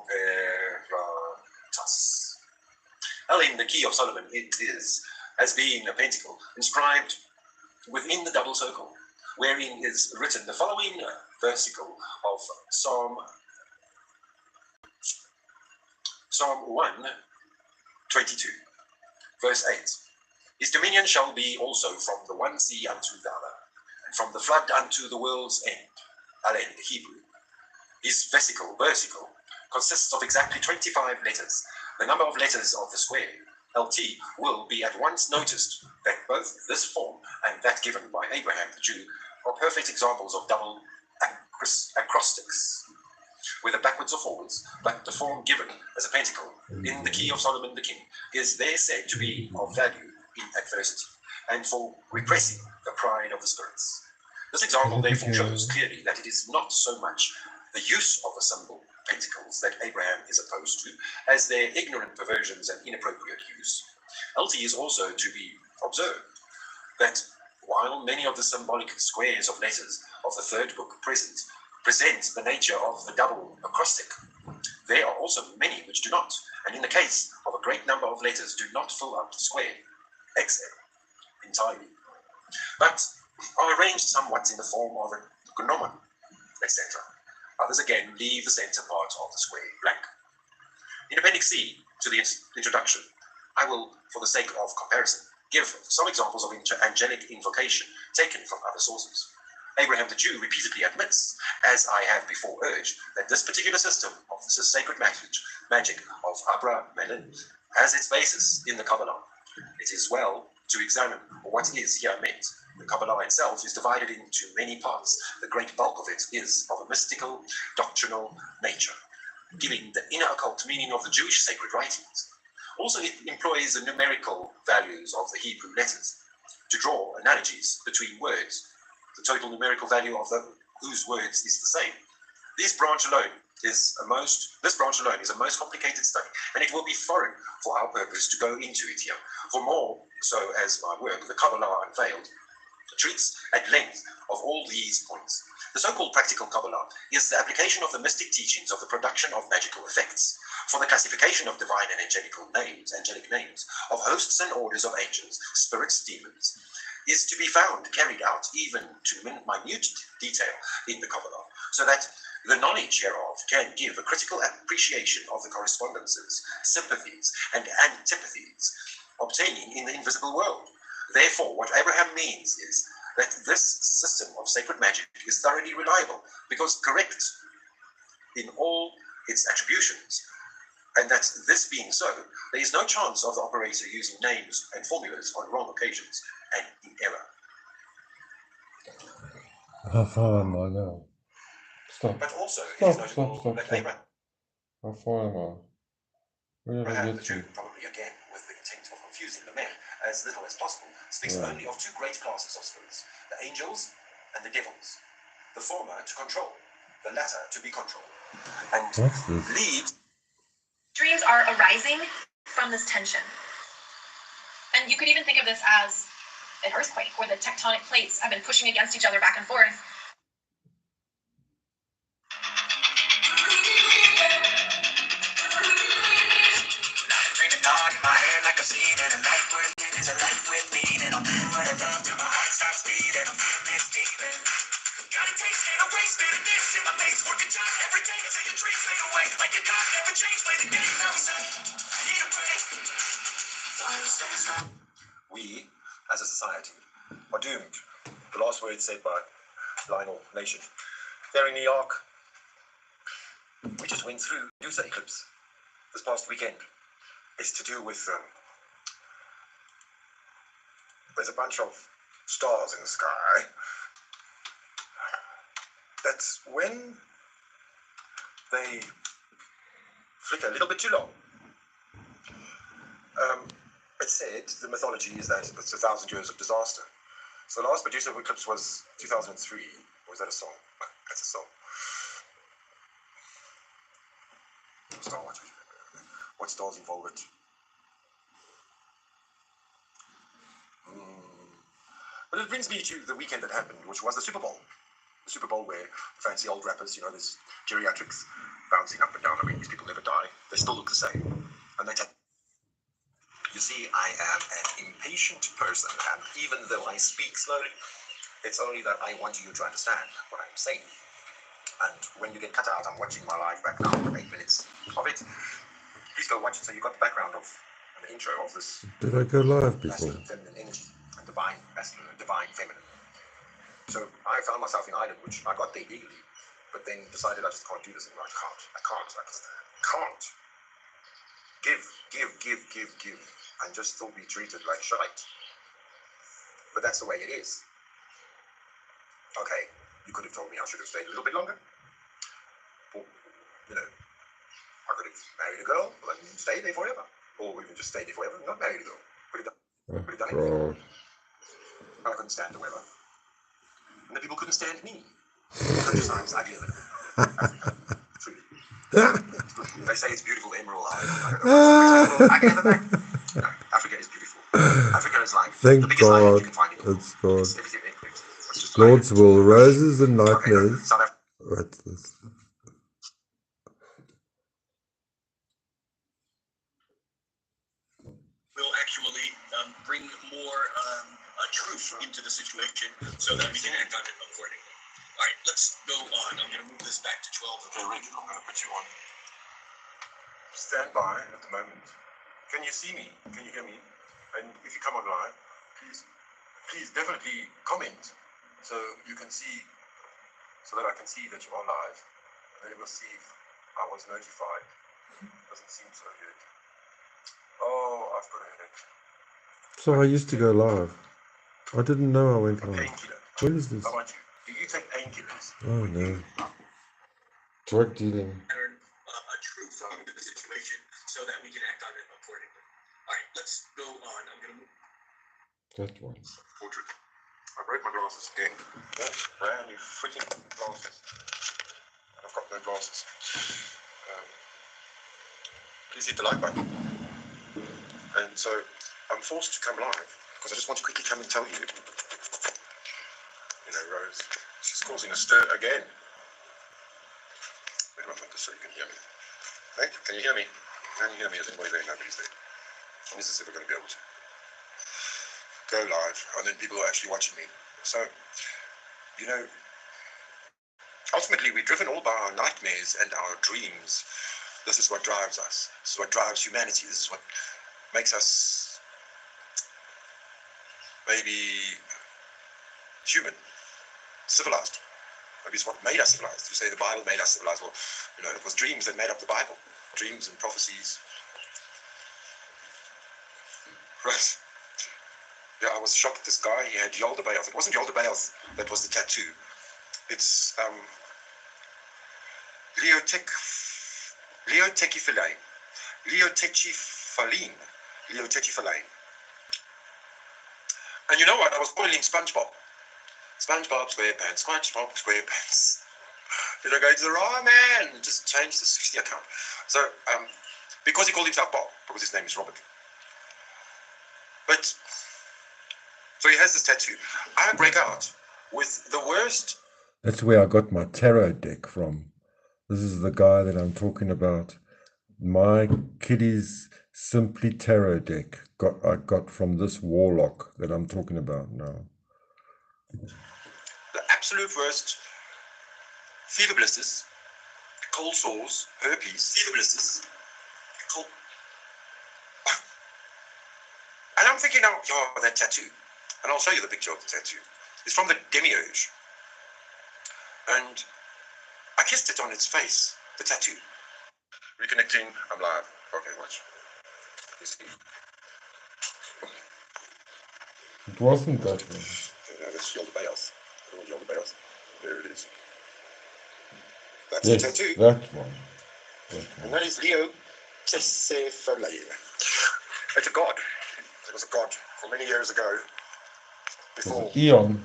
Well, in the key of Solomon, it is as being a pentacle inscribed within the double circle, wherein is written the following versicle of Psalm 122, verse 8. His dominion shall be also from the one sea unto the other, and from the flood unto the world's end. Alain, the Hebrew. His versicle consists of exactly 25 letters. The number of letters of the square, LT, will be at once noticed that both this form and that given by Abraham the Jew are perfect examples of double acrostics, whether backwards or forwards, but the form given as a pentacle in the key of Solomon the king is there said to be of value in adversity and for repressing the pride of the spirits. This example therefore shows clearly that it is not so much the use of the symbol pentacles that Abraham is opposed to as their ignorant perversions and inappropriate use. LT is also to be observed that while many of the symbolic squares of letters of the third book present the nature of the double acrostic, there are also many which do not, and in the case of a great number of letters do not fill up the square XL entirely, but are arranged somewhat in the form of a gnomon, etc. Others again leave the center part of the square blank. In Appendix C to the introduction, I will, for the sake of comparison, give some examples of angelic invocation taken from other sources. Abraham the Jew repeatedly admits, as I have before urged, that this particular system of the sacred magic of Abra Melin has its basis in the Kabbalah. It is well to examine what is here meant. The Kabbalah itself is divided into many parts. The great bulk of it is of a mystical, doctrinal nature, giving the inner occult meaning of the Jewish sacred writings. Also, it employs the numerical values of the Hebrew letters to draw analogies between words, the total numerical value of whose words is the same. This branch alone is a most complicated study, and it will be foreign for our purpose to go into it here. For more so as my work, the Kabbalah Unveiled, treats at length of all these points. The so-called practical Kabbalah is the application of the mystic teachings of the production of magical effects, for the classification of divine and angelic names, of hosts and orders of angels, spirits, demons, is to be found carried out even to minute detail in the Kabbalah, so that the knowledge hereof can give a critical appreciation of the correspondences, sympathies, and antipathies obtaining in the invisible world. Therefore, what Abraham means is that this system of sacred magic is thoroughly reliable because correct in all its attributions, and that this being so, there is no chance of the operator using names and formulas on wrong occasions and in error. How far am I now? Stop. But also, Stop. that Abraham How far am I? Where did I the get Jew, to? probably again with the intent of confusing the men as little as possible, speaks Right. only of two great classes of spirits, the angels and the devils. The former to control, the latter to be controlled. And What's this? leads. Dreams are arising from this tension. And you could even think of this as an earthquake where the tectonic plates have been pushing against each other back and forth. We, as a society, are doomed. The last words said by Lionel Nation. There in New York, we just went through Medusa eclipse this past weekend. It's to do with there's a bunch of stars in the sky. That's when they flicker a little bit too long. It said, the mythology is that it's 1,000 years of disaster. So the last Medusa eclipse was 2003. Or is that a song? That's a song. Star Wars. What stars involve it? But it brings me to the weekend that happened, which was the Super Bowl. The Super Bowl where fancy old rappers, you know, there's geriatrics bouncing up and down. I mean, these people never die. They still look the same. And they take. You see, I am an impatient person, and even though I speak slowly, it's only that I want you to understand what I'm saying. And when you get cut out, I'm watching my live back now for 8 minutes of it. Please go watch it so you got the background of the intro of this. Did I go live before? Masculine, feminine energy, and divine masculine, and divine feminine. So I found myself in Ireland, which I got there legally, but then decided I just can't do this anymore. I can't give, and just still be treated like shite. But that's the way it is. Okay, you could have told me I should have stayed a little bit longer. Or, you know, I could have married a girl and stayed there forever. Or even just stayed there forever and not married a girl. Could have done anything. I couldn't stand the weather. And the people couldn't stand me. Sometimes I live in Africa. Truly. They say it's beautiful emerald island. I don't know. I can never back. No, Africa is beautiful. Africa is like Thank the biggest island you can find in the world. It's God. It's everything includes. It's just Lord's will, roses and Okay, nightmares. South Africa. What's this? Will actually bring more truth into the situation so that we can act on it accordingly. All right, let's go on. I'm going to move this back to 12. Okay, Rick, I'm going to put you on. Stand by at the moment. Can you see me? Can you hear me? And if you come on live, please definitely comment so you can see, so that I can see that you are live. And then we'll see if I was notified. Doesn't seem so good. Oh, I've got a headache. So I used to go live. I didn't know I went A live. painkiller. What is this? How about you? Do you take painkillers? Oh no. Drug dealing. A truth into the situation so that we can act on it accordingly. All right, let's go on. I'm going to move. That one. Portrait. I broke my glasses again. Yeah, brand new freaking glasses. I've got no glasses. Please hit the like button. And so I'm forced to come live because I just want to quickly come and tell you. You know, Rose, she's causing a stir again. Where do I put this so you can hear me? Hey, can you hear me? Can you hear me? Is anybody there? Nobody's there. When is this ever going to be able to go live? And then people are actually watching me. So, you know, ultimately we're driven all by our nightmares and our dreams. This is what drives us. This is what drives humanity. This is what makes us maybe human, civilized. Maybe it's what made us civilized. You say the Bible made us civilized. Well, you know, it was dreams that made up the Bible. Dreams and prophecies. Right. Yeah, I was shocked. This guy, he had Yalda Bales. It wasn't Yalda Bales that was the tattoo. It's Leotechiphylline. And you know what? I was boiling SpongeBob. SpongeBob SquarePants, SpongeBob SquarePants. Did I go to the wrong man? Just change the 60 account. So, because he called himself Bob, because his name is Robert. But, so he has this tattoo. I break out with the worst. That's where I got my tarot deck from. This is the guy that I'm talking about. My Kitty's Simply Tarot deck I got from this warlock that I'm talking about now. The absolute worst fever blisters, cold sores, herpes, fever blisters, cold. And I'm thinking now, that tattoo. and I'll show you the picture of the tattoo. It's from the Demiurge. And I kissed it on its face, the tattoo. Reconnecting, I'm live. Okay, watch. You see? It wasn't that one. That's Yaldabaoth. Yaldabaoth. There it is. That's Yes, the tattoo. that one. And that is Leo Cephalale. It's a god. It was a god for many years ago, before Eon.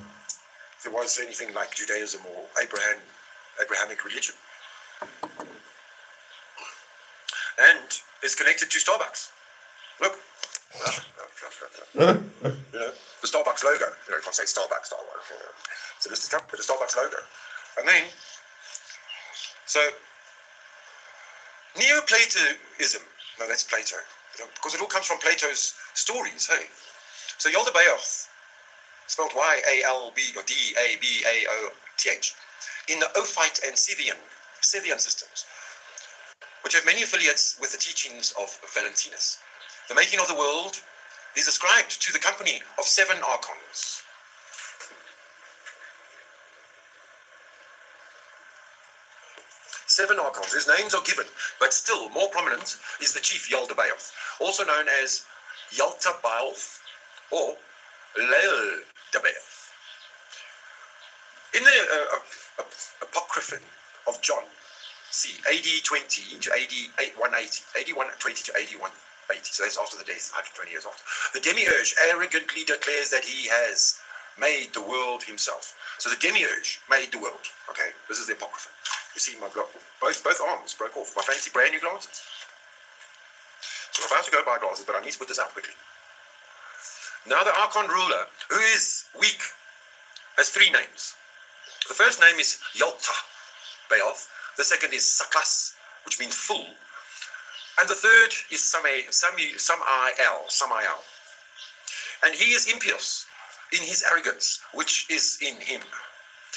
there was anything like Judaism or Abrahamic religion. And it's connected to Starbucks. Look. You know, the Starbucks logo. You know, you can't say Starbucks, Starbucks. You know. So this is the Starbucks logo. And then, so, Neoplatoism. No, that's Plato. Because it all comes from Plato's stories, hey? So Yaldabaoth, spelled Y-A-L-B or D-A-B-A-O-T-H, in the Ophite and Scythian systems, which have many affiliates with the teachings of Valentinus. The making of the world is ascribed to the company of 7 archons. Seven archons, whose names are given, but still more prominent is the chief Yaldabaoth, also known as Yaltabaoth or Leildabaoth. In the Apocryphon of John, see, AD 20 to AD 180, AD 120 to AD 180, so that's after the death, 120 years after. The Demiurge arrogantly declares that he has made the world himself. So the Demiurge made the world, okay? This is the Apocryphon. You see my both arms broke off, my fancy brand new glasses. So I'm about to go buy glasses, but I need to put this out quickly. Now the Archon ruler, who is weak, has 3 names. The first name is Yaldabaoth, the second is Saklas, which means full, and the third is Samael. And he is impious in his arrogance, which is in him.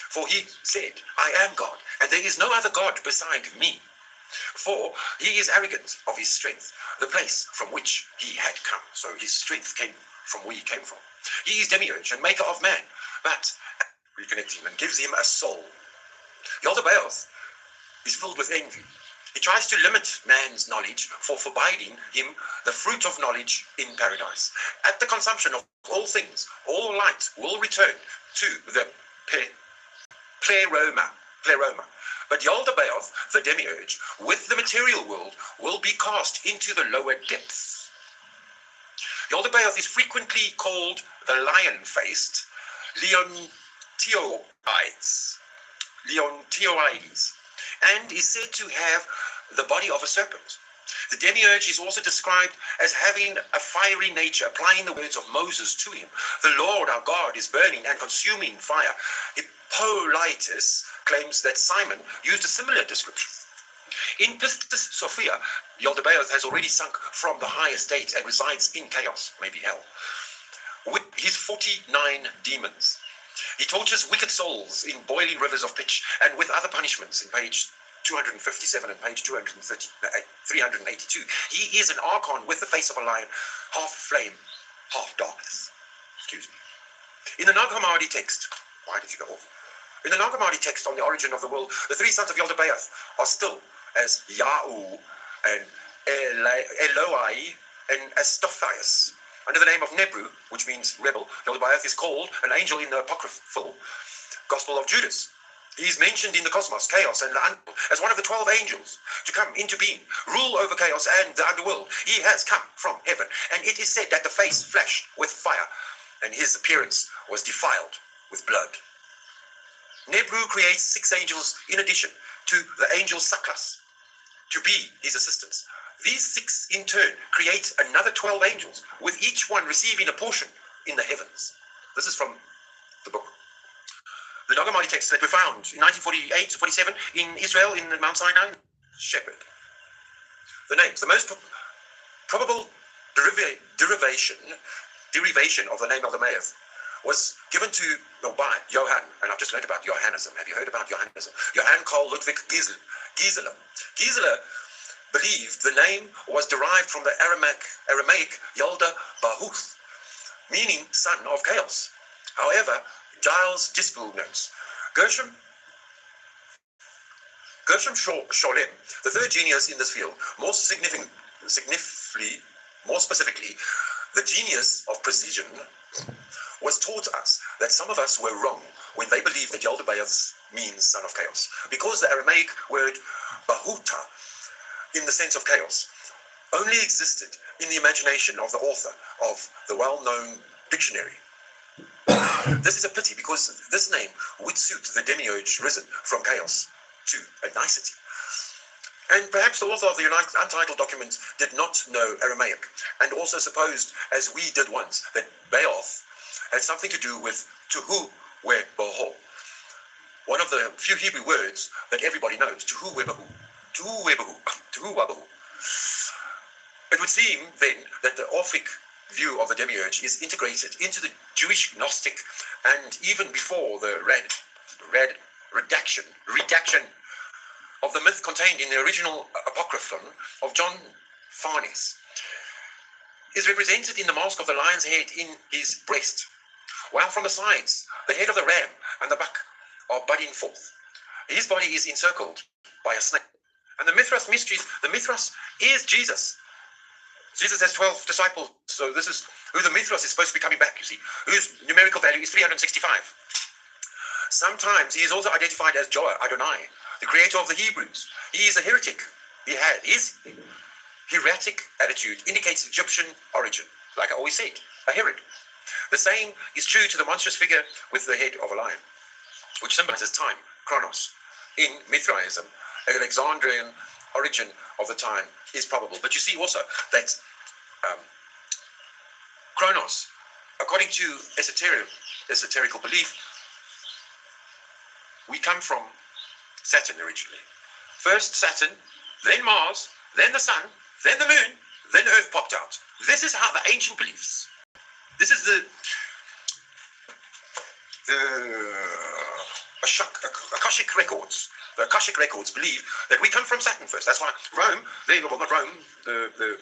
For he said, I am God, and there is no other God beside me. For he is arrogant of his strength, the place from which he had come. So his strength came from where he came from. He is Demiurge and maker of man, but reconnects him and gives him a soul. Yaldabaoth is filled with envy. He tries to limit man's knowledge for forbidding him the fruit of knowledge in paradise. At the consumption of all things, all light will return to the pleroma. But Yaldabaoth, the Demiurge, with the material world, will be cast into the lower depths. Yaldabaoth is frequently called the lion-faced Leonteoides, and is said to have the body of a serpent. The Demiurge is also described as having a fiery nature, applying the words of Moses to him. The Lord our God is burning and consuming fire. Hippolytus claims that Simon used a similar description. In Pistis Sophia, Yaldabaoth has already sunk from the high estate and resides in chaos, maybe hell, with his 49 demons. He tortures wicked souls in boiling rivers of pitch and with other punishments in page 257 and page 382. He is an archon with the face of a lion, half flame, half darkness. Excuse me. In the Nag Hammadi text, why did you go off? In the Nag Hammadi text on the origin of the world, the 3 sons of Yaldabaoth are still as Ya'u and Eloi and Astothias. Under the name of Nebru, which means rebel, Yaldabaoth is called an angel in the apocryphal Gospel of Judas. He is mentioned in the cosmos, chaos, and the underworld as one of the 12 angels to come into being, rule over chaos and the underworld. He has come from heaven, and it is said that the face flashed with fire, and his appearance was defiled with blood. Nebru creates 6 angels in addition to the angel Saklas to be his assistants. These 6 in turn create another 12 angels, with each one receiving a portion in the heavens. This is from the book. The Nag Hammadi texts that were found in 1948-47 in Israel, in Mount Sinai, shepherd. The names, the most probable derivation of the name of the Yaldabaoth was given to by Johann, and I've just learned about Johannism. Have you heard about Johannism? Johann Carl Ludwig Gisela. Gisela believed the name was derived from the Aramaic Yalda Bahuth, meaning son of chaos. However, Giles Dispel notes, Gershom Scholem, the third genius in this field, more specifically, the genius of precision, was taught us that some of us were wrong when they believed that Yaldabaoth means son of chaos, because the Aramaic word bahuta, in the sense of chaos, only existed in the imagination of the author of the well-known dictionary. This is a pity, because this name would suit the demiurge risen from chaos to a nicety. And perhaps the author of the untitled document did not know Aramaic, and also supposed, as we did once, that Baoth had something to do with Tuhu we Boho, one of the few Hebrew words that everybody knows, Tuhu we Bohu, Tuhu we Bohu, Tuhu wa Bohu. It would seem then that the Orphic view of the demiurge is integrated into the Jewish Gnostic, and even before the redaction of the myth contained in the original Apocryphon of John Farnes, is represented in the mask of the lion's head in his breast, while from the sides the head of the ram and the buck are budding forth. His body is encircled by a snake. And the Mithras mysteries, the Mithras is Jesus. Jesus has 12 disciples, so this is who the Mithras is supposed to be coming back, you see, whose numerical value is 365. Sometimes he is also identified as Joah Adonai, the creator of the Hebrews. He is a heretic. His heretic attitude indicates Egyptian origin, like I always said, a herod. The same is true to the monstrous figure with the head of a lion, which symbolizes time, chronos. In Mithraism, Alexandrian origin of the time is probable. But you see also that chronos, according to esoterical belief, we come from Saturn originally. First Saturn, then Mars, then the Sun, then the Moon, then Earth popped out. This is how the ancient beliefs. This is the Akashic records. The Akashic records believe that we come from Saturn first. That's why Rome, well not Rome, the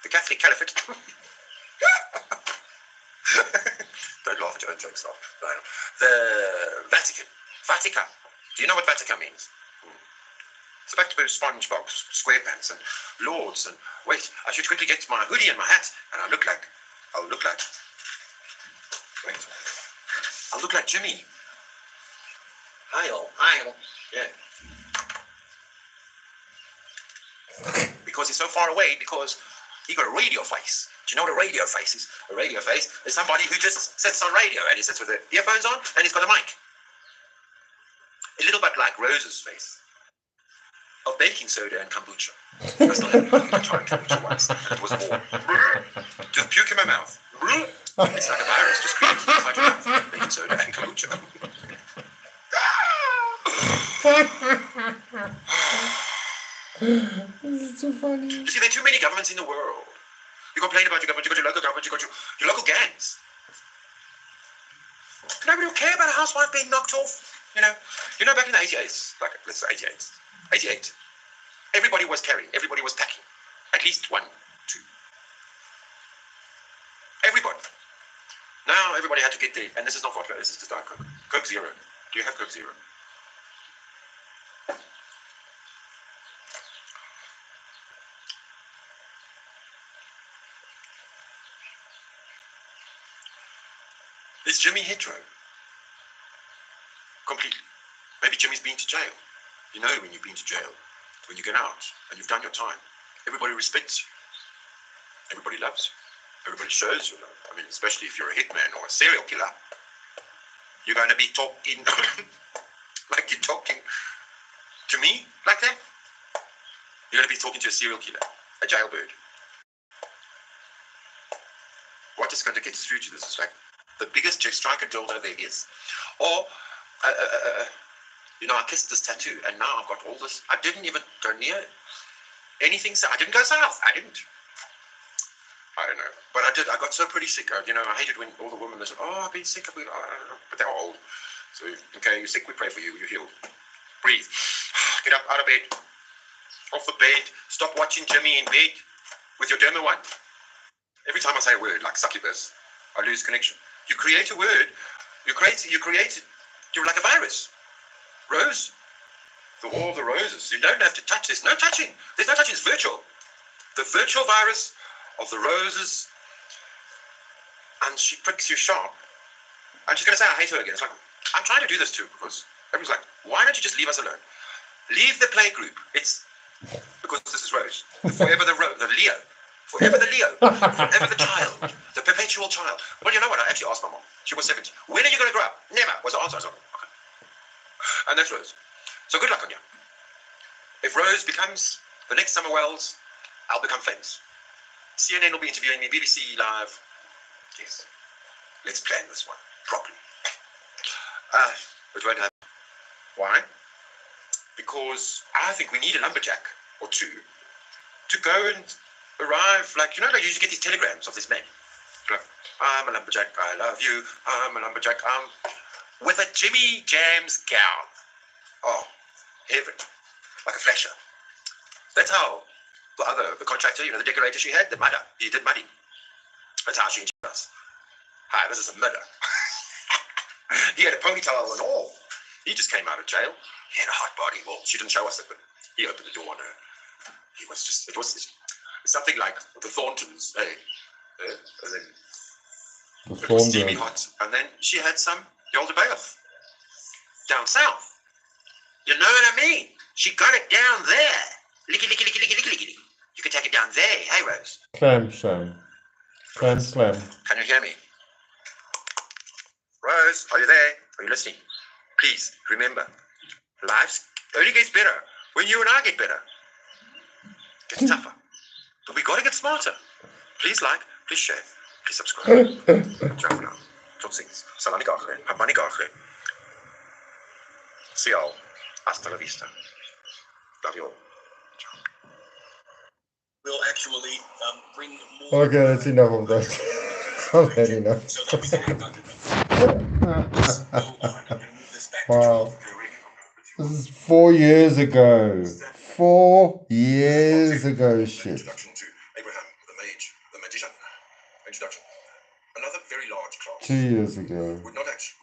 Catholic Caliphate. Don't laugh at your own jokes, though. The Vatican. Do you know what Vatican means? It's back to SpongeBob SquarePants and Lords and wait, I should quickly get my hoodie and my hat, and I'll look like Jimmy. Heil, yeah. Because he's so far away, because he got a radio face. Do you know what a radio face is? A radio face is somebody who just sits on radio, and he sits with the earphones on, and he's got a mic. A little bit like Rose's face. Of baking soda and kombucha. I still haven't tried kombucha once. It was more. Just puke in my mouth. It's like a virus just created inside your mouth. Baking soda and kombucha. This is so funny. You see, there are too many governments in the world. You complain about your government, you got your local government, you got your local gangs. Nobody will care about a housewife being knocked off. You know, back in the 88s, like let's say 88, everybody was carrying, everybody was packing, at least 1, 2. Everybody. Now everybody had to get there, and this is not vodka, this is just Diet Coke. Coke Zero. Do you have Coke Zero? Is Jimmy hetero? Completely. Maybe Jimmy's been to jail. You know when you've been to jail, when you get out and you've done your time, everybody respects you. Everybody loves you. Everybody shows you love. I mean, especially if you're a hitman or a serial killer. You're going to be talking like you're talking to me like that. You're going to be talking to a serial killer, a jailbird. What is going to get through to this is like the biggest striker dildo there is. Or, I kissed this tattoo and now I've got all this. I didn't even go near anything. I didn't go south. I don't know. But I did. I got so pretty sick. I hated when all the women said, oh, I've been sick. But they're old. So, okay, you're sick. We pray for you. You're healed. Breathe. Get up out of bed. Off the bed. Stop watching Jimmy in bed with your derma one. Every time I say a word, like succubus, I lose connection. You create a word. You're like a virus. Rose. The War of the Roses. You don't have to touch. There's no touching. It's virtual. The virtual virus of the roses. And she pricks you sharp. And she's going to say, I hate her again. It's like, I'm trying to do this too, because everyone's like, why don't you just leave us alone? Leave the play group. It's because this is Rose. Forever the Leo. Forever the Leo. Forever the child. The perpetual child. Well, you know what? I actually asked my mom. She was 70. When are you going to grow up? Never was the answer. I was like, okay. And that's Rose. So good luck on you. If Rose becomes the next Summer Wells, I'll become famous. CNN will be interviewing me, BBC Live. Yes. Let's plan this one properly. It won't happen. Why? Because I think we need a lumberjack or two to go and arrive, like, you know, like you usually get these telegrams of this man. Like, I'm a lumberjack, I love you, I'm a lumberjack, with a Jimmy Jams gown. Oh, heaven. Like a flasher. That's how the contractor, you know, the decorator she had, he did muddy. That's how she injured us. Hi, this is a murder. He had a ponytail and all. He just came out of jail. He had a hot body. Well, she didn't show us it, but he opened the door on her. He was just, it was something like the Thorntons, and then it was steamy hot. And then she had some Yalda Bayoff down south. You know what I mean? She got it down there. Licky, licky, licky, licky, licky, licky. You can take it down there. Hey, Rose. Clam, Sam. Clam, clam. Can you hear me? Rose, are you there? Are you listening? Please, remember, life only gets better when you and I get better. Gets tougher. But we got to get smarter. Please like, please share, please subscribe. Ciao for now. Tot ziens. Salani gachre. Habani gachre. See y'all. Hasta la vista. Love you all. We'll actually bring more. Okay, that's enough of that. I've had enough. So that we can act on it. Let's go on. I'm going to move this back. Wow. This is 4 years ago. 4 years ago, shit. Introduction to Abraham, the mage, the magician. Introduction. Another very large class 2 years ago. would not act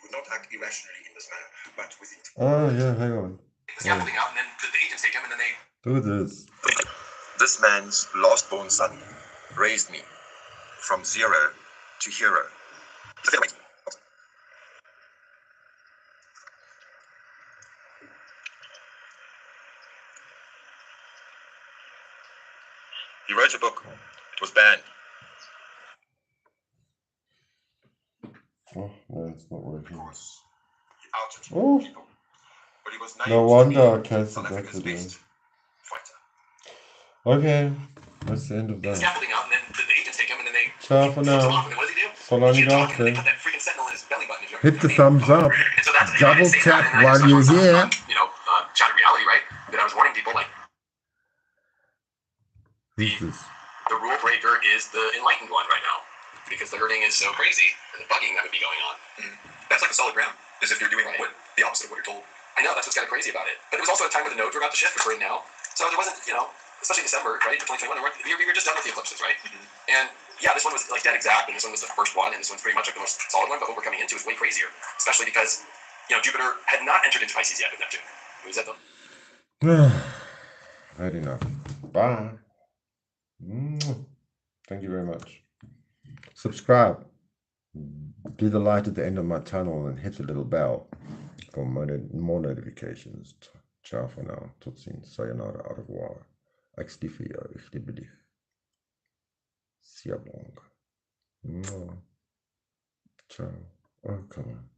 irrationally in this manner, but with it. Oh, yeah, hang on. The scaffolding out, and then the agents take him, and then they. Do this. This man's last-born son raised me from zero to hero. He wrote a book. It was banned. Oh, no, it's not working. Because he outed Oh. people. But he was named No to wonder I be cancelled South that Africa's video. best fighter. Okay, that's the end of that. Scaffolding out, and then the agents take him, and then they. Ciao for Push him now. off, and then what does he do? Salani He can't talk, and then they gachre. put that freaking sentinel in his belly button. Hit the thumbs up. And so that's Double say tap that, and I while just you're thought here. You know, shattered reality, right? That I was warning people, like, Who's this? the rule breaker is the enlightened one right now, because the herding is so crazy, and the bugging that would be going on. That's like a solid ground, as if you're doing what the opposite of what you're told. I know, that's what's kind of crazy about it. But it was also a time where the nodes were about to shift, which we're in now. So there wasn't, you know, especially December, right, 2021, we were just done with the eclipses, right? And yeah, this one was like dead exact, and this one was the first one, and this one's pretty much like the most solid one, but what we're coming into is way crazier, especially because, you know, Jupiter had not entered into Pisces yet with Neptune. It was at the... Had enough. Bye. Thank you very much. Subscribe. Do the light at the end of my tunnel and hit the little bell for more notifications. Ciao for now. Tot ziens. Sayonara. Au revoir. Ek is lief vir jou. Ek liebe dich. Siabong. Ciao. Oh, come on.